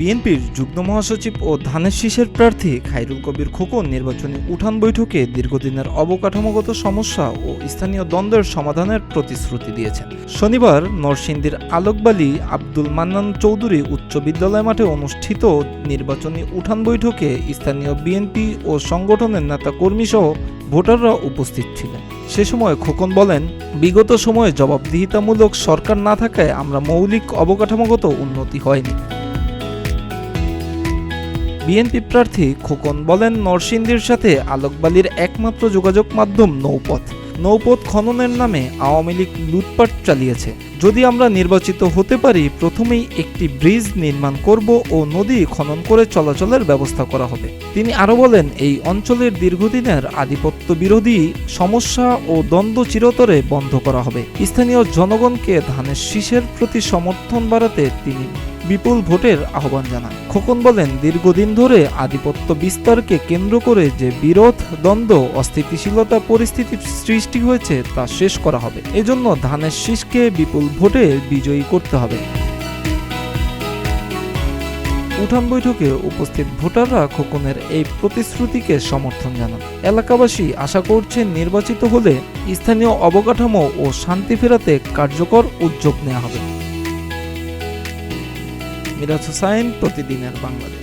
বিএনপির যুগ্ম মহাসচিব ও ধানের শীষের প্রার্থী খায়রুল কবির খোকন নির্বাচনী উঠান বৈঠকে দীর্ঘদিনের অবকাঠামোগত সমস্যা ও স্থানীয় দ্বন্দ্বের সমাধানের প্রতিশ্রুতি দিয়েছেন। শনিবার নরসিংদীর আলোকবালী আব্দুল মান্নান চৌধুরী উচ্চ বিদ্যালয় মাঠে অনুষ্ঠিত নির্বাচনী উঠান বৈঠকে স্থানীয় বিএনপি ও সংগঠনের নেতা কর্মীসহ ভোটাররা উপস্থিত ছিলেন। সে সময় খোকন বলেন, বিগত সময়ে জবাবদিহিতামূলক সরকার না থাকায় আমরা মৌলিক অবকাঠামোগত উন্নতি হয়নি। বিএনপি প্রার্থী খোকন বলেন, নরসিংদীর সাথে আলোকবালীর একমাত্র যোগাযোগ মাধ্যম নৌপথ খননের নামে আওয়ামী লীগ লুটপাট চালিয়েছে। যদি আমরা নির্বাচিত হতে পারি, প্রথমেই একটি ব্রিজ নির্মাণ করব ও নদী খনন করে চলাচলের ব্যবস্থা করা হবে। তিনি আরও বলেন, এই অঞ্চলের দীর্ঘদিনের আধিপত্য বিরোধী সমস্যা ও দ্বন্দ্ব চিরতরে বন্ধ করা হবে। স্থানীয় জনগণকে ধানের শীষের প্রতি সমর্থন বাড়াতে তিনি বিপুল ভোটের আহ্বান জানান। খোকন বলেন, দীর্ঘদিন ধরে আধিপত্য বিস্তারকে কেন্দ্র করে যে বিরোধ, দ্বন্দ্ব, অস্থিতিশীলতা পরিস্থিতির সৃষ্টি হয়েছে তা শেষ করা হবে। এজন্য ধানের শীষকে বিপুল ভোটে বিজয়ী করতে হবে। উঠান বৈঠকে উপস্থিত ভোটাররা খোকনের এই প্রতিশ্রুতিকে সমর্থন জানান। এলাকাবাসী আশা করছেন, নির্বাচিত হলে স্থানীয় অবকাঠামো ও শান্তি ফেরাতে কার্যকর উদ্যোগ নেওয়া হবে। মিরাজ হোসাইন, প্রতিদিনের বাংলাদেশ।